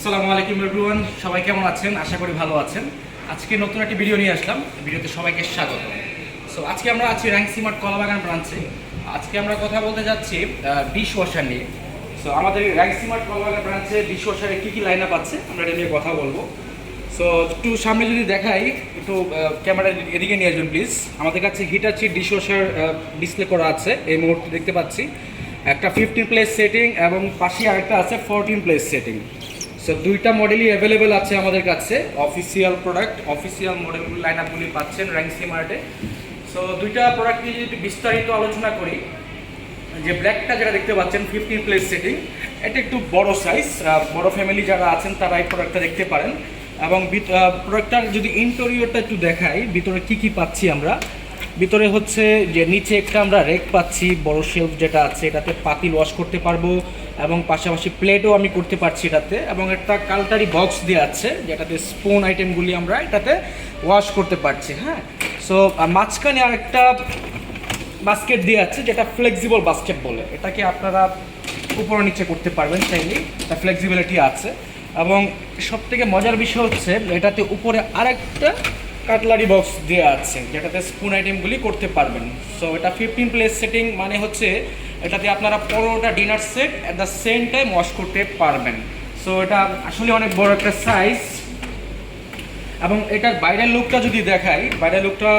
আসসালামু আলাইকুম এভরিওয়ান, সবাই কেমন আছেন? আশা করি ভালো আছেন। আজকে নতুন একটি ভিডিও নিয়ে আসলাম, ভিডিওতে সবাইকে স্বাগত। সো আজকে আমরা আছি র্যাঙ্কসি মার্ট কলাবাগান ব্রাঞ্চে। আজকে আমরা কথা বলতে যাচ্ছি ডিশ ওয়াশার নিয়ে। সো আমাদের র্যাঙ্কসি মার্ট কলাবাগান ব্রাঞ্চে ডিশ ওয়াশারে কী কী লাইন আপ আছে আমরা এটা নিয়ে কথা বলবো। সো একটু সামনে যদি দেখাই, একটু ক্যামেরা এদিকে নিয়ে আসবেন প্লিজ। আমাদের কাছে হিটাচি ডিশ ওয়াশার ডিসপ্লে করা আছে, এই মুহূর্তে দেখতে পাচ্ছি একটা 15 প্লেস সেটিং এবং পাশে আরেকটা আছে 14 প্লেস সেটিং। সো দুইটা মডেলই অ্যাভেলেবেল আছে আমাদের কাছে, অফিসিয়াল প্রোডাক্ট, অফিসিয়াল মডেলগুলো লাইন আপগুলি পাচ্ছেন র্যাঙ্কসি মার্টে। সো দুইটা প্রোডাক্ট নিয়ে যদি বিস্তারিত আলোচনা করি, যে ব্ল্যাকটা যেটা দেখতে পাচ্ছেন 15 প্লেস সেটিং, এটা একটু বড় সাইজ, বড় ফ্যামিলি যারা আছেন তারা এই প্রোডাক্টটা দেখতে পারেন। এবং প্রোডাক্টটার যদি ইন্টেরিয়রটা একটু দেখাই, ভিতরে কি কি পাচ্ছি আমরা। ভিতরে হচ্ছে যে নিচে একটা আমরা রেক পাচ্ছি, বড় শেলফ যেটা আছে, এটাতে পাতিল ওয়াশ করতে পারবো এবং পাশাপাশি প্লেটও আমি করতে পারছি এটাতে। এবং একটা কালটারি বক্স দেওয়া আছে যেটাতে স্পুন আইটেমগুলি আমরা এটাতে ওয়াশ করতে পারছি। হ্যাঁ, সো মাঝখানে আরেকটা বাস্কেট দিয়ে আছে যেটা ফ্লেক্সিবল বাস্কেট বলে, এটাকে আপনারা উপরে নিচে করতে পারবেন চাইলেই, তা ফ্লেক্সিবিলিটি আছে। এবং সবথেকে মজার বিষয় হচ্ছে এটাতে উপরে আরেকটা কাটলারি বক্স দেওয়া আছে যেটাতে স্পুন আইটেমগুলি করতে পারবেন। সো এটা 15 প্লেস সেটিং, মানে হচ্ছে এটাতে আপনারা 15টা dinner set at the same time wash করতে পারবেন। সো এটা আসলে অনেক বড় একটা সাইজ। এবং এটার বাইরের লুকটা যদি দেখাই, বাইরের লুকটা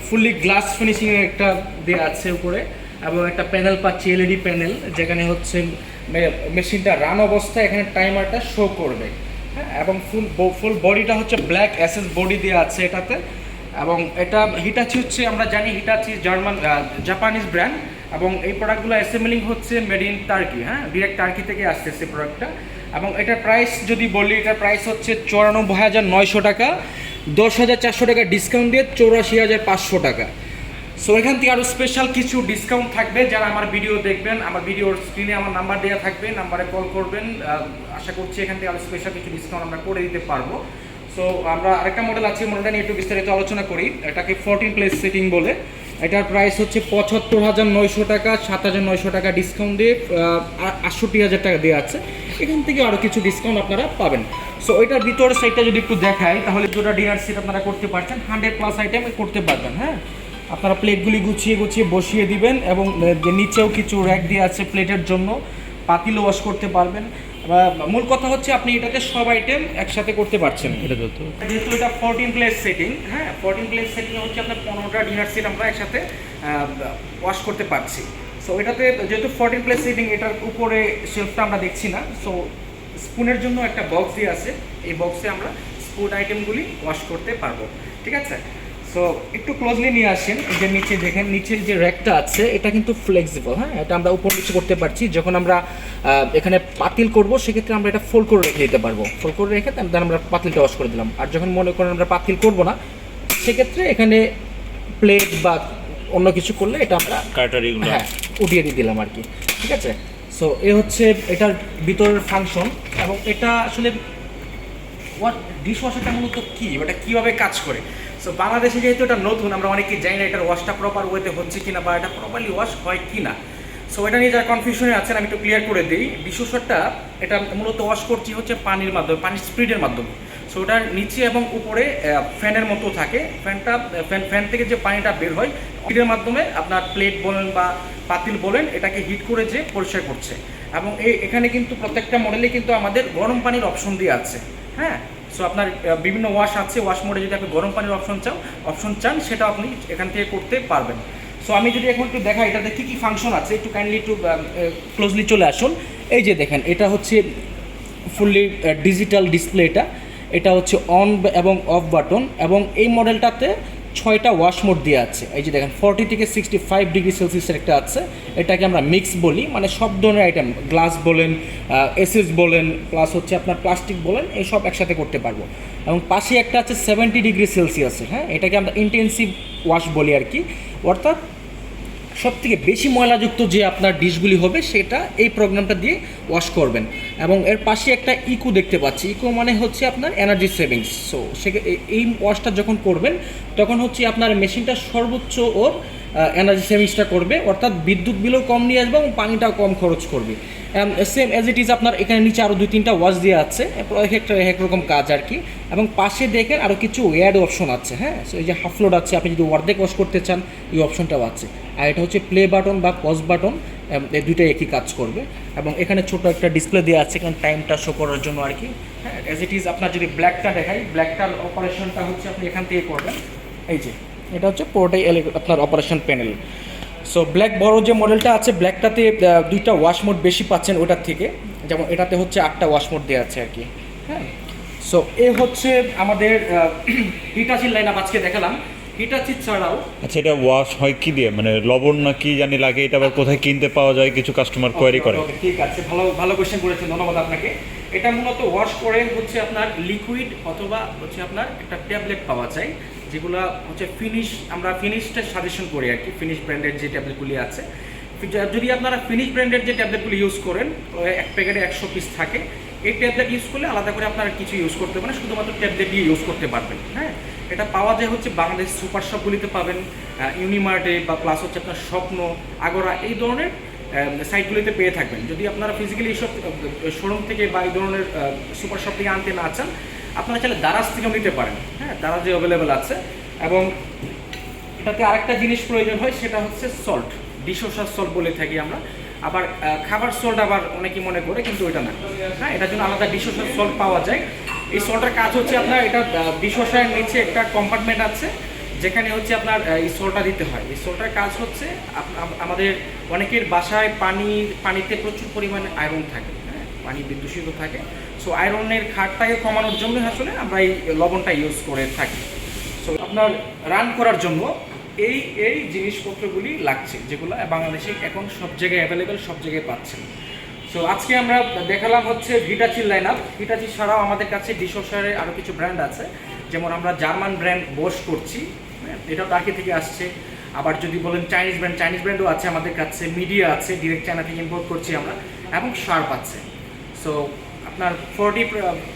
ফুললি গ্লাস ফিনিশিংয়ের একটা দেওয়া আছে উপরে, এবং একটা প্যানেল পাচ্ছি, এলইডি প্যানেল, যেখানে হচ্ছে মেশিনটা রান অবস্থায় এখানে টাইমারটা শো করবে। হ্যাঁ, এবং ফুল বডিটা হচ্ছে ব্ল্যাক এসএস বডি দেওয়া আছে এটাতে। এবং এটা হিটাচি হচ্ছে, আমরা জানি হিটাচি জাপানিজ ব্র্যান্ড, এবং এই প্রোডাক্টগুলো অ্যাসেম্বলিং হচ্ছে মেড ইন টার্কি। হ্যাঁ, ডিরেক্ট টার্কি থেকে আসতেছে প্রোডাক্টটা। এবং এটার প্রাইস যদি বলি, এটার প্রাইস হচ্ছে 94,900 টাকা, 10,400 টাকা ডিসকাউন্ট দিয়ে 84,500 টাকা। সো এখান থেকে আরও স্পেশাল কিছু ডিসকাউন্ট থাকবে। যারা আমার ভিডিও দেখবেন, আমার ভিডিওর স্ক্রিনে আমার নাম্বার দেওয়া থাকবে, নাম্বারে কল করবেন। আশা করছি এখান থেকে আরও স্পেশাল কিছু ডিসকাউন্ট আমরা করে দিতে পারবো। সো আমরা আরেকটা মডেল আছে, মডেলটা নিয়ে একটু বিস্তারিত আলোচনা করি। এটাকে 14 প্লেস সেটিং বলে। এটার প্রাইস হচ্ছে 75,900 টাকা, 7,900 টাকা ডিসকাউন্ট দিয়ে 68,000 টাকা দেওয়া আছে। এখান থেকে আরও কিছু ডিসকাউন্ট আপনারা পাবেন। সো এটার ভিতরের সাইডটা যদি একটু দেখাই, তাহলে দুটো ডিনার সেট আপনারা করতে পারছেন, 100+ আইটেম করতে পারবেন। হ্যাঁ, আপনারা প্লেটগুলি গুছিয়ে গুছিয়ে বসিয়ে দিবেন, এবং যে নিচেও কিছু র্যাক দিয়ে আছে প্লেটের জন্য, পাতিলও ওয়াশ করতে পারবেন। মূল কথা হচ্ছে আপনি এটাতে সব আইটেম একসাথে করতে পারছেন। যেহেতু এটা 14 প্লেস সেটিং, হ্যাঁ 14 প্লেস সেটিং হচ্ছে আপনার 15টা ডিনার সেট আমরা একসাথে ওয়াশ করতে পারছি। সো এটাতে যেহেতু 14 প্লেস সেটিং, এটার উপরে শেলফটা আমরা দেখছি না। সো স্পুনের জন্য একটা বক্স দিয়ে আছে, এই বক্সে আমরা স্পুন আইটেমগুলি ওয়াশ করতে পারবো। ঠিক আছে, সো একটু ক্লোজলি নিয়ে আসেন। এই যে নিচে দেখেন, নিচের যে র্যাকটা আছে এটা কিন্তু ফ্লেক্সিবল। হ্যাঁ, এটা আমরা উপর নিচে করতে পারছি। যখন আমরা এখানে পাতিল করব, সেক্ষেত্রে আমরা এটা ফোল্ড করে রেখে দিতে পারবো। ফোল্ড করে রেখে দেন আমরা পাতিলটা ওয়াশ করে দিলাম। আর যখন মনে করেন আমরা পাতিল করব না, সেক্ষেত্রে এখানে প্লেট বা অন্য কিছু করলে এটা আমরা কাটারিগুলো হ্যাঁ উঠিয়ে দিয়ে দিলাম আর কি। ঠিক আছে, সো এ হচ্ছে এটার ভিতরের ফাংশন। এবং এটা আসলে ডিশ ওয়াশারটা মূলত কী, এটা কীভাবে কাজ করে। সো বাংলাদেশে যেহেতু এটা নতুন, আমরা অনেকেই জানি না এটার ওয়াশটা প্রপার ওয়েতে হচ্ছে কিনা, বা এটা প্রপারলি ওয়াশ হয় কিনা। সো এটা নিয়ে যারা কনফিউশনে আছেন, আমি একটু ক্লিয়ার করে দিই। ডিশ ওয়াশারটা এটা মূলত ওয়াশ করছি হচ্ছে পানির মাধ্যমে, পানির স্পিডের মাধ্যমে। সো ওটার নিচে এবং উপরে ফ্যানের মতো থাকে, ফ্যান থেকে যে পানিটা বের হয় হিটের মাধ্যমে আপনার প্লেট বলেন বা পাতিল বলেন, এটাকে হিট করে যে পরিষ্কার করছে। এবং এখানে কিন্তু প্রত্যেকটা মডেলে কিন্তু আমাদের গরম পানির অপশন দিয়ে আছে। হ্যাঁ, সো আপনার বিভিন্ন ওয়াশ আছে, ওয়াশ মোডে যদি আপনি গরম পানির অপশন চান, সেটা আপনি এখান থেকে করতে পারবেন। সো আমি যদি এখন একটু দেখাই এটাতে কী কী ফাংশন আছে, একটু কাইন্ডলি একটু ক্লোজলি চলে আসুন। এই যে দেখেন, এটা হচ্ছে ফুললি ডিজিটাল ডিসপ্লে। এটা হচ্ছে অন এবং অফ বাটন, এবং এই মডেলটাতে 6টা ওয়াশ মোড দিয়ে আছে। এই যে দেখেন 40 থেকে 65 ডিগ্রি সেলসিয়াসের একটা আছে, এটাকে আমরা মিক্স বলি, মানে সব ধরনের আইটেম, গ্লাস বলেন, এসএস বলেন, প্লাস হচ্ছে আপনার প্লাস্টিক বলেন, এই সব একসাথে করতে পারবো। এবং পাশে একটা আছে 70 ডিগ্রি সেলসিয়াসের। হ্যাঁ, এটাকে আমরা ইন্টেন্সিভ ওয়াশ বলি আর কি। অর্থাৎ সবথেকে বেশি ময়লাযুক্ত যে আপনার ডিশগুলি হবে সেটা এই প্রোগ্রামটা দিয়ে ওয়াশ করবেন। এবং এর পাশে একটা ইকো দেখতে পাচ্ছি, ইকো মানে হচ্ছে আপনার এনার্জি সেভিংস। সো এই ওয়াশটা যখন করবেন, তখন হচ্ছে আপনার মেশিনটা সর্বোচ্চ ওর এনার্জি সেভিংসটা করবে, অর্থাৎ বিদ্যুৎ বিলও কম নিয়ে আসবে এবং পানিটাও কম খরচ করবে। সেম অ্যাজ ইট ইজ আপনার এখানে নিচে আরও 2-3টা ওয়াশ দেওয়া আছে, এক একটা এক রকম কাজ আর কি। এবং পাশে দেখেন আরও কিছু ওয়ার্ড অপশন আছে, হ্যাঁ। সো এই যে হাফ লোড আছে, আপনি যদি অর্ধেক ওয়াশ করতে চান এই অপশনটাও আছে। আর এটা হচ্ছে প্লে বাটন বা পজ বাটন, এই দুইটাই একই কাজ করবে। এবং এখানে ছোট একটা ডিসপ্লে দেওয়া আছে এখানে টাইমটা শো করার জন্য আর কি, হ্যাঁ। অ্যাজ ইট ইজ আপনার যদি ব্ল্যাকটা দেখাই, ব্ল্যাকটার অপারেশনটা হচ্ছে আপনি এখান থেকে করবেন। এই যে এটা হচ্ছে পুরোটাই আপনার অপারেশন প্যানেল। সো ব্ল্যাক বড় যে মডেলটা আছে, ব্ল্যাকটাতে 2টা ওয়াশ মোড বেশি পাচ্ছেন ওটার থেকে, যেমন এটাতে হচ্ছে 8টা ওয়াশ মোড দেওয়া আছে আর কি, হ্যাঁ। সো এ হচ্ছে আমাদের হিটাচির লাইন আপ আজকে দেখালাম। হিটাচি ছাড়াও আচ্ছা, এটা ওয়াশ হয় কি দিয়ে, মানে লবণ না কি জানি লাগে, এটা আবার কোথায় কিনতে পাওয়া যায়, কিছু কাস্টমার কোয়ারি করে। ঠিক আছে, ভালো ভালো কোয়েশ্চেন করেছেন, ধন্যবাদ আপনাকে। এটা মূলত ওয়াশ করে হচ্ছে আপনার লিকুইড অথবা হচ্ছে আপনার একটা ট্যাবলেট পাওয়া যায়, যেগুলো হচ্ছে আমরা ফিনিশটা সাজেশন করি আর কি, ফিনিশ ব্র্যান্ডের যে ট্যাবলেটগুলি আছে। যদি আপনারা ফিনিশ ব্র্যান্ডের যে ট্যাবলেটগুলি ইউজ করেন, এক প্যাকেটে 100 পিস থাকে, এই ট্যাবলেট ইউজ করলে আলাদা করে আপনারা কিছু ইউজ করতে পারেন, শুধুমাত্র ট্যাবলেট দিয়ে ইউজ করতে পারবেন, হ্যাঁ। এটা পাওয়া যায় হচ্ছে বাংলাদেশ সুপার শপগুলিতে পাবেন, ইউনিমার্টে বা প্লাস হচ্ছে আপনার স্বপ্ন, আগরা, এই ধরনের সাইটগুলিতে পেয়ে থাকবেন। যদি আপনারা ফিজিক্যালি এইসব শোরুম থেকে বা এই ধরনের সুপার শপ থেকে আনতে না চান, আপনারা চাইলে দারাজ থেকেও নিতে পারেন, হ্যাঁ। দারাজে অ্যাভেলেবেল আছে। এবং এটাতে আরেকটা জিনিস প্রয়োজন হয়, সেটা হচ্ছে সল্ট, ডিশওয়াশার সল্ট বলে থাকি আমরা। আবার খাবার সল্ট আবার অনেকেই মনে করে, কিন্তু ওইটা না, হ্যাঁ। এটার জন্য আলাদা ডিশওয়াশার সল্ট পাওয়া যায়। এই সল্টের কাজ হচ্ছে আপনার, এটা ডিশওয়াশারের নিচে একটা কম্পার্টমেন্ট আছে, যেখানে হচ্ছে আপনার এই সল্টটা দিতে হয়। এই সল্টের কাজ হচ্ছে আমাদের অনেকের বাসায় পানিতে প্রচুর পরিমাণে আয়রন থাকে, হ্যাঁ, পানি বিদূষিত থাকে। সো আয়রনের খাটটাকে কমানোর জন্য আসলে আমরা এই লবণটা ইউজ করে থাকি। সো আপনার রান করার জন্য এই জিনিসপত্রগুলি লাগছে, যেগুলো বাংলাদেশে এখন সব জায়গায় অ্যাভেলেবেল, সব জায়গায় পাচ্ছেন। সো আজকে আমরা দেখালাম হচ্ছে হিটাচির লাইন আপ। হিটাচি ছাড়াও আমাদের কাছে ডিশওয়াশারের আরও কিছু ব্র্যান্ড আছে, যেমন আমরা জার্মান ব্র্যান্ড বোস করছি, এটাও টার্কি থেকে আসছে। আবার যদি বলেন চাইনিজ ব্র্যান্ডও আছে আমাদের কাছে, মিডিয়া আছে, ডিরেক্ট চায়না থেকে ইম্পোর্ট করছি আমরা, এবং শার্প আছে। সো আপনার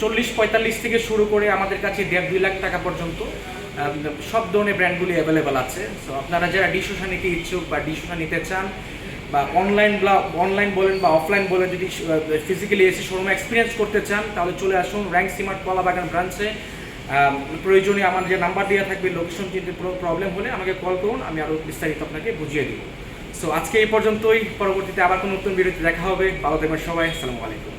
40-45 থেকে শুরু করে আমাদের কাছে 1.5-2 লাখ টাকা পর্যন্ত সব ধরনের ব্র্যান্ডগুলি অ্যাভেলেবেল আছে। সো আপনারা যারা ডিশওয়াশার নিতে ইচ্ছুক বা ডিশওয়াশার নিতে চান, বা অনলাইন বলেন বা অফলাইন বলেন, যদি ফিজিক্যালি এসে শোরুমে এক্সপিরিয়েন্স করতে চান, তাহলে চলে আসুন র্যাঙ্ক সিমার্ট কলাবাগান ব্রাঞ্চে। প্রয়োজনে আমার যে নাম্বার দেওয়া থাকবে, লোকেশন চিনতে প্রবলেম হলে আমাকে কল করুন, আমি আরও বিস্তারিত আপনাকে বুঝিয়ে দেব। সো আজকে এই পর্যন্তই, পরবর্তীতে আবার কোনো নতুন ভিডিওতে দেখা হবে। ভালো থাকবেন সবাই, আসসালামু আলাইকুম।